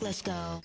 Let's go.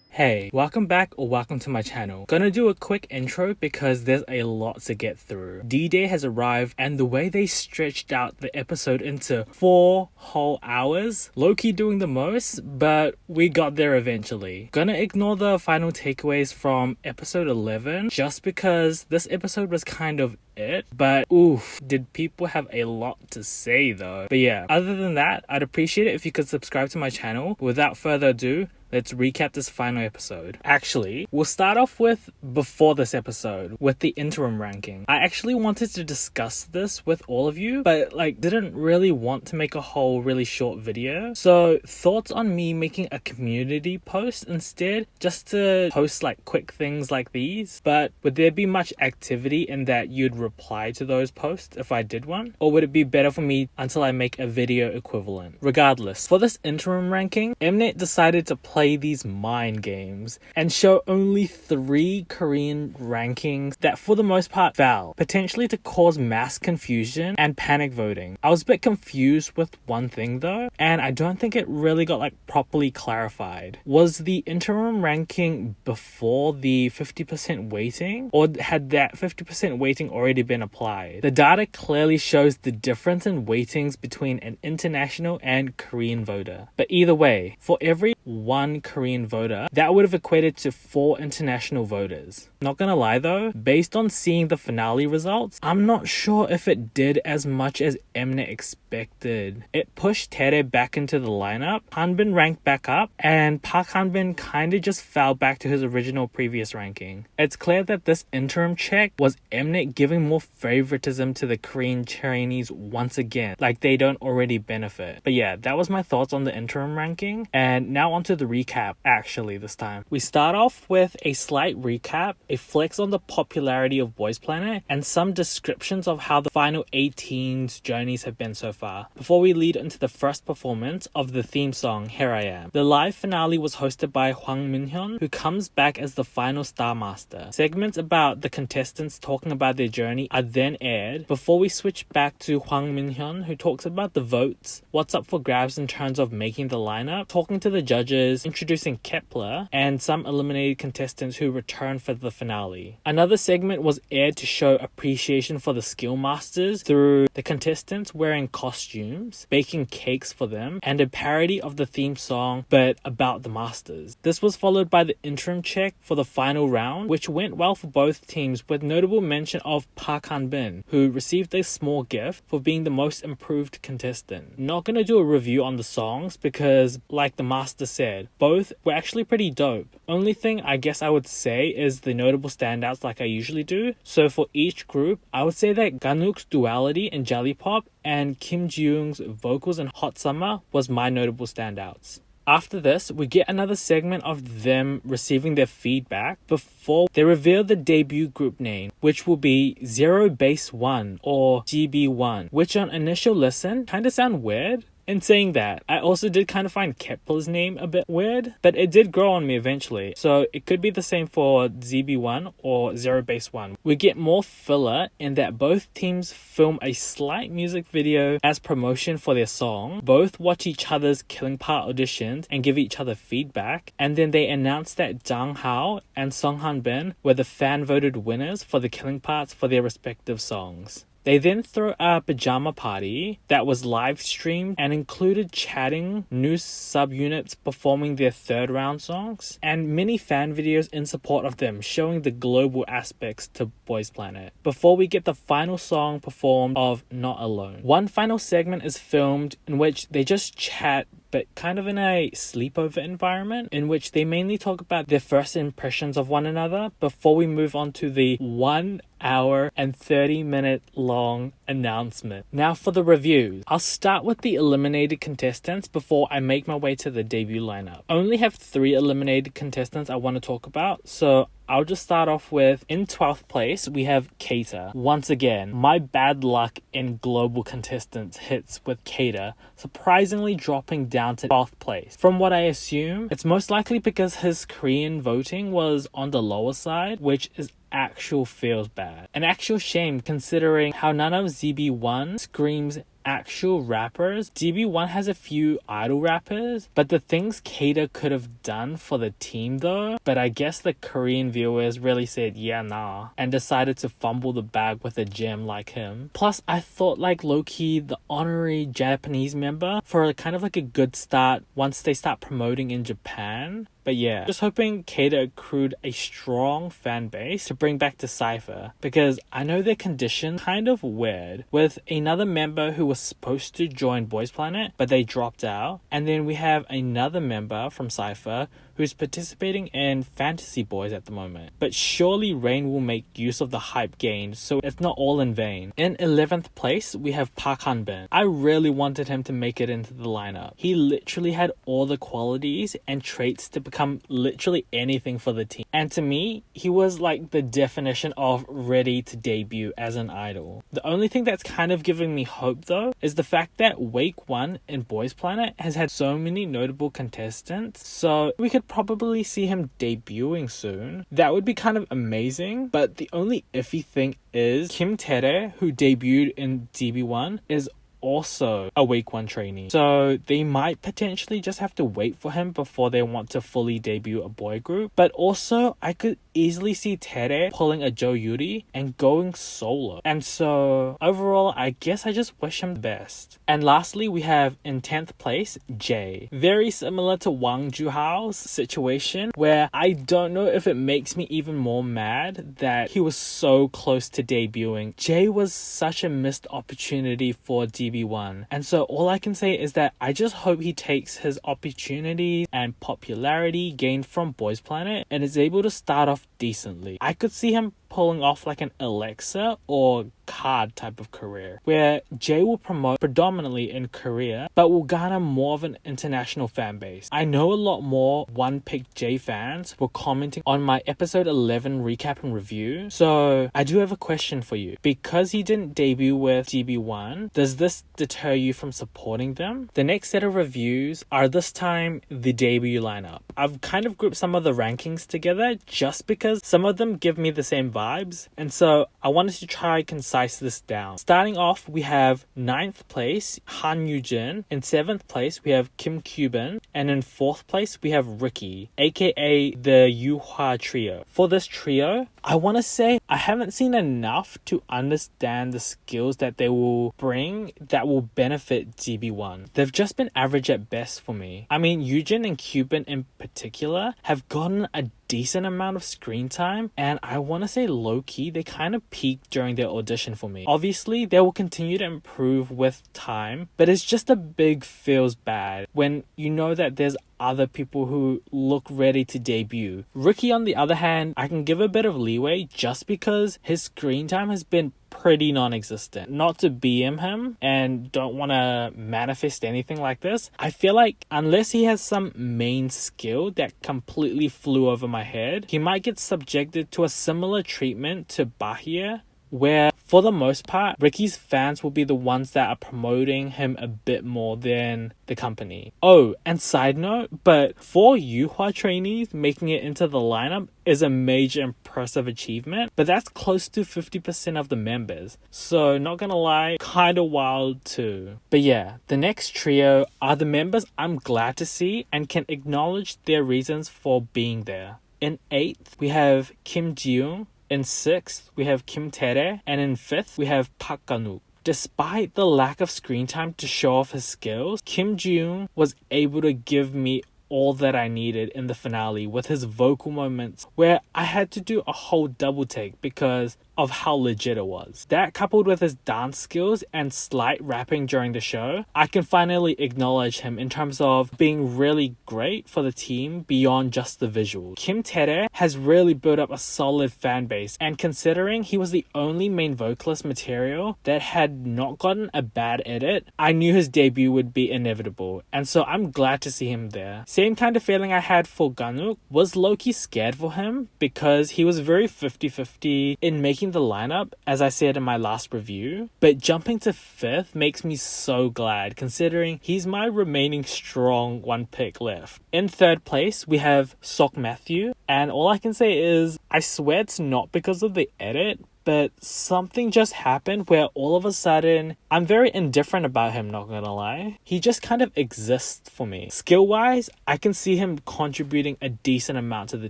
Hey, welcome back or welcome to my channel. Gonna do a quick intro because there's a lot to get through. D-Day has arrived and the way they stretched out the episode into 4 whole hours, low-key doing the most, but we got there eventually. Gonna ignore the final takeaways from episode 11 just because this episode was kind of it, but oof, did people have a lot to say though. But yeah, other than that, I'd appreciate it if you could subscribe to my channel. Without further ado, let's recap this final episode. Actually, we'll start off with before this episode, with the interim ranking. I actually wanted to discuss this with all of you, but didn't really want to make a whole really short video. So thoughts on me making a community post instead, just to post quick things like these. But would there be much activity in that you'd reply to those posts if I did one? Or would it be better for me until I make a video equivalent? Regardless, for this interim ranking, Mnet decided to play these mind games and show only 3 Korean rankings that for the most part fell, potentially to cause mass confusion and panic voting. I was a bit confused with one thing though, and I don't think it really got properly clarified. Was the interim ranking before the 50% weighting, or had that 50% weighting already been applied? The data clearly shows the difference in weightings between an international and Korean voter. But either way, for every 1 Korean voter, that would have equated to 4 international voters. Not gonna lie though, based on seeing the finale results, I'm not sure if it did as much as Mnet expected. It pushed Tere back into the lineup, Hanbin ranked back up, and Park Hanbin kinda just fell back to his original previous ranking. It's clear that this interim check was Mnet giving more favoritism to the Korean trainees once again, like they don't already benefit. But yeah, that was my thoughts on the interim ranking, and now onto the recap actually this time. We start off with a slight recap, a flex on the popularity of Boys Planet, and some descriptions of how the final 18's journeys have been so far, before we lead into the first performance of the theme song Here I Am. The live finale was hosted by Hwang Min-hyun, who comes back as the final Star Master. Segments about the contestants talking about their journey are then aired, before we switch back to Hwang Min-hyun, who talks about the votes, what's up for grabs in terms of making the lineup, talking to the judges, introducing Kepler, and some eliminated contestants who return for the finale. Another segment was aired to show appreciation for the skill masters through the contestants wearing costumes, baking cakes for them, and a parody of the theme song but about the masters. This was followed by the interim check for the final round, which went well for both teams, with notable mention of Park Han-bin, who received a small gift for being the most improved contestant. Not gonna do a review on the songs because, like the master said, both were actually pretty dope. Only thing I guess I would say is the notable standouts like I usually do. So for each group, I would say that Ganuk's duality in Jelly Pop and Kim Ji-young's vocals in Hot Summer was my notable standouts. After this, we get another segment of them receiving their feedback before they reveal the debut group name, which will be Zerobaseone or GB1, which on initial listen kinda sound weird. In saying that, I also did kind of find Kepler's name a bit weird, but it did grow on me eventually, so it could be the same for ZB1 or Zerobaseone. We get more filler in that both teams film a slight music video as promotion for their song, both watch each other's Killing Part auditions and give each other feedback, and then they announce that Jang Hao and Song Han-bin were the fan-voted winners for the Killing Parts for their respective songs. They then throw a pajama party that was live streamed and included chatting, new subunits performing their third round songs, and many fan videos in support of them showing the global aspects to Boys Planet, before we get the final song performed of Not Alone. One final segment is filmed in which they just chat, but kind of in a sleepover environment, in which they mainly talk about their first impressions of one another before we move on to the 1 hour and 30-minute long announcement. Now for the reviews. I'll start with the eliminated contestants before I make my way to the debut lineup. I only have 3 eliminated contestants I want to talk about, so I'll just start off with, in 12th place, we have Keita. Once again, my bad luck in global contestants hits with Keita, surprisingly dropping down to 12th place. From what I assume, it's most likely because his Korean voting was on the lower side, which is actual feels bad. An actual shame considering how none of ZB1 screams actual rappers, DB1 has a few idol rappers, but the things Kata could have done for the team though, but I guess the Korean viewers really said yeah nah and decided to fumble the bag with a gem like him. Plus I thought like low-key the honorary Japanese member for kind of like a good start once they start promoting in Japan. But yeah, just hoping Kata accrued a strong fan base to bring back to Cypher, because I know their condition kind of weird with another member who was supposed to join Boys Planet but they dropped out, and then we have another member from Cypher who's participating in Fantasy Boys at the moment. But surely Rain will make use of the hype gained, so it's not all in vain. In 11th place, we have Park Hanbin. I really wanted him to make it into the lineup. He literally had all the qualities and traits to become literally anything for the team. And to me, he was like the definition of ready to debut as an idol. The only thing that's kind of giving me hope though is the fact that Wake 1 in Boys Planet has had so many notable contestants, so we could probably see him debuting soon. That would be kind of amazing, but the only iffy thing is Kim Tere, who debuted in DB1, is also a Wake 1 trainee, so they might potentially just have to wait for him before they want to fully debut a boy group. But also I could easily see Tere pulling a Joe Yuri and going solo, and so overall I guess I just wish him the best. And lastly, we have in 10th place Jay. Very similar to Wang Juhao's situation, where I don't know if it makes me even more mad that he was so close to debuting. Jay was such a missed opportunity for DB1, and so all I can say is that I just hope he takes his opportunities and popularity gained from Boys Planet and is able to start off decently. I could see him pulling off like an Alexa or Card type of career, where Jay will promote predominantly in Korea but will garner more of an international fan base. I know a lot more One Pick Jay fans were commenting on my episode 11 recap and review, so I do have a question for you. Because he didn't debut with DB1, does this deter you from supporting them? The next set of reviews are this time the debut lineup. I've kind of grouped some of the rankings together just because some of them give me the same vibes, and so I wanted to try concise this down. Starting off, we have 9th place Han Yujin, in 7th place we have Kim Cuban, and in 4th place we have Ricky, aka the Yuhua trio. For this trio, I want to say I haven't seen enough to understand the skills that they will bring that will benefit DB1. They've just been average at best for me. I mean, Yujin and Cuban in particular have gotten a decent amount of screen time, and I want to say low-key they kind of peaked during their audition for me. Obviously they will continue to improve with time, but it's just a big feels bad when you know that there's other people who look ready to debut. Ricky, on the other hand, I can give a bit of leeway just because his screen time has been pretty non-existent. Not to BM him and don't want to manifest anything like this, I feel like unless he has some main skill that completely flew over my head, he might get subjected to a similar treatment to Bahia, where for the most part Ricky's fans will be the ones that are promoting him a bit more than the company. Oh, and side note, but for Yuhua trainees, making it into the lineup is a major impressive achievement, but that's close to 50% of the members, so not gonna lie, kinda wild too. But yeah, the next trio are the members I'm glad to see and can acknowledge their reasons for being there. In 8th we have Kim Ji-young, in 6th, we have Kim Tere, and in 5th, we have Park Ganuk. Despite the lack of screen time to show off his skills, Kim Ji-young was able to give me all that I needed in the finale with his vocal moments, where I had to do a whole double take because of how legit it was. That coupled with his dance skills and slight rapping during the show, I can finally acknowledge him in terms of being really great for the team beyond just the visuals. Kim Tere has really built up a solid fan base, and considering he was the only main vocalist material that had not gotten a bad edit, I knew his debut would be inevitable, and so I'm glad to see him there. Same kind of feeling I had for Ganuk. Was low-key scared for him because he was very 50-50 in making the lineup, as I said in my last review, but jumping to 5th makes me so glad considering he's my remaining strong one pick left. In 3rd place we have Sok Matthew, and all I can say is I swear it's not because of the edit, but something just happened where all of a sudden I'm very indifferent about him, not gonna lie. He just kind of exists for me. Skill wise, I can see him contributing a decent amount to the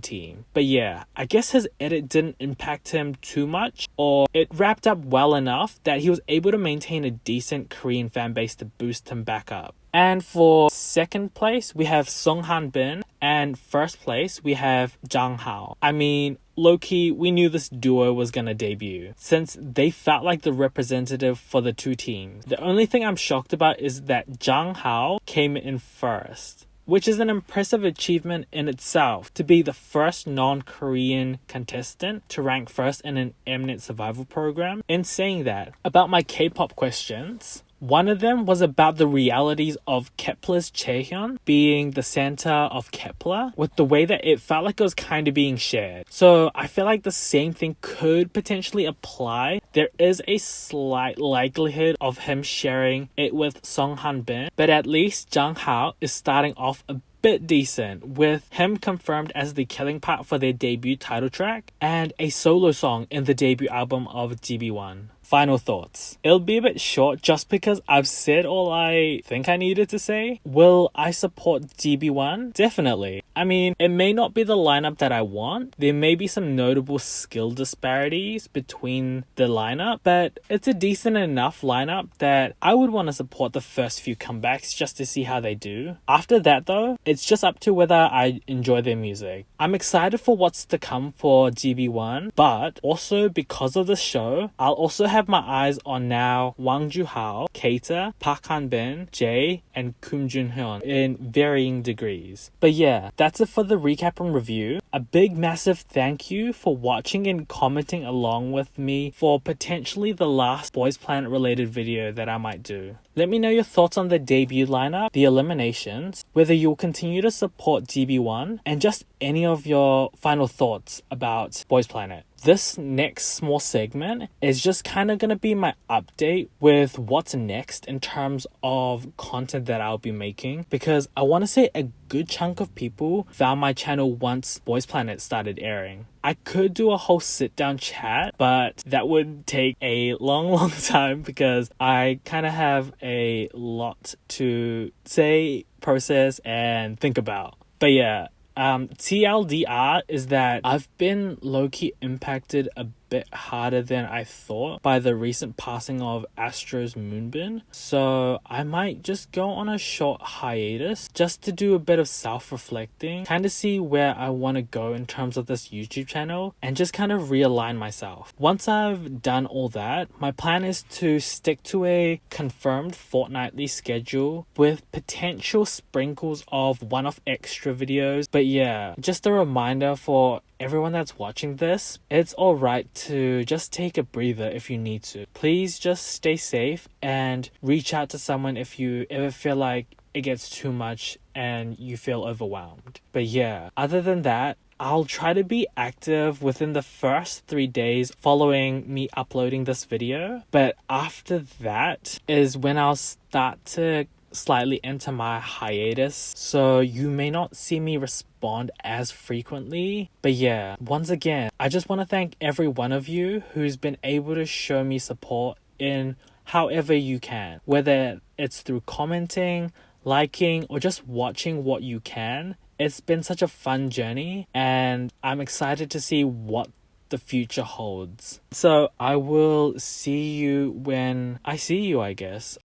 team. But yeah, I guess his edit didn't impact him too much, or it wrapped up well enough that he was able to maintain a decent Korean fan base to boost him back up. And for second place, we have Sung Han Bin, and first place, we have Jang Hao. I mean, low-key, we knew this duo was gonna debut, since they felt like the representative for the two teams. The only thing I'm shocked about is that Jang Hao came in first, which is an impressive achievement in itself, to be the first non-Korean contestant to rank first in an Mnet survival program. In saying that, about my K-pop questions, one of them was about the realities of Kepler's Chaehyun being the center of Kepler, with the way that it felt like it was kind of being shared. So I feel like the same thing could potentially apply. There is a slight likelihood of him sharing it with Sung Han Bin, but at least Jang Hao is starting off a bit decent, with him confirmed as the killing part for their debut title track and a solo song in the debut album of GB1. Final thoughts. It'll be a bit short just because I've said all I think I needed to say. Will I support GB1? Definitely. I mean, it may not be the lineup that I want. There may be some notable skill disparities between the lineup, but it's a decent enough lineup that I would want to support the first few comebacks just to see how they do. After that though, it's just up to whether I enjoy their music. I'm excited for what's to come for GB1, but also because of the show, I'll also have my eyes on now Wang Ju-hao, Keita, Park Han-bin, Jae, and Kim Jun-hyun in varying degrees. But yeah, that's it for the recap and review. A big massive thank you for watching and commenting along with me for potentially the last Boys Planet related video that I might do. Let me know your thoughts on the debut lineup, the eliminations, whether you'll continue to support GB1, and just any of your final thoughts about Boys Planet. This next small segment is just kind of going to be my update with what's next in terms of content that I'll be making, because I want to say a good chunk of people found my channel once Boys Planet started airing. I could do a whole sit down chat, but that would take a long time because I kind of have a lot to say, process, and think about. But yeah, TLDR is that I've been low-key impacted a bit harder than I thought by the recent passing of Astro's Moonbin. So I might just go on a short hiatus just to do a bit of self-reflecting, kind of see where I want to go in terms of this YouTube channel and just kind of realign myself. Once I've done all that, my plan is to stick to a confirmed fortnightly schedule with potential sprinkles of one-off extra videos. But yeah, just a reminder for everyone that's watching this, it's alright to just take a breather if you need to. Please just stay safe and reach out to someone if you ever feel like it gets too much and you feel overwhelmed. But yeah, other than that, I'll try to be active within the first 3 days following me uploading this video. But after that is when I'll start to slightly enter my hiatus, so you may not see me respond as frequently. But yeah, once again, I just want to thank every one of you who's been able to show me support in however you can, whether it's through commenting, liking, or just watching what you can. It's been such a fun journey and I'm excited to see what the future holds. So I will see you when I see you, I guess.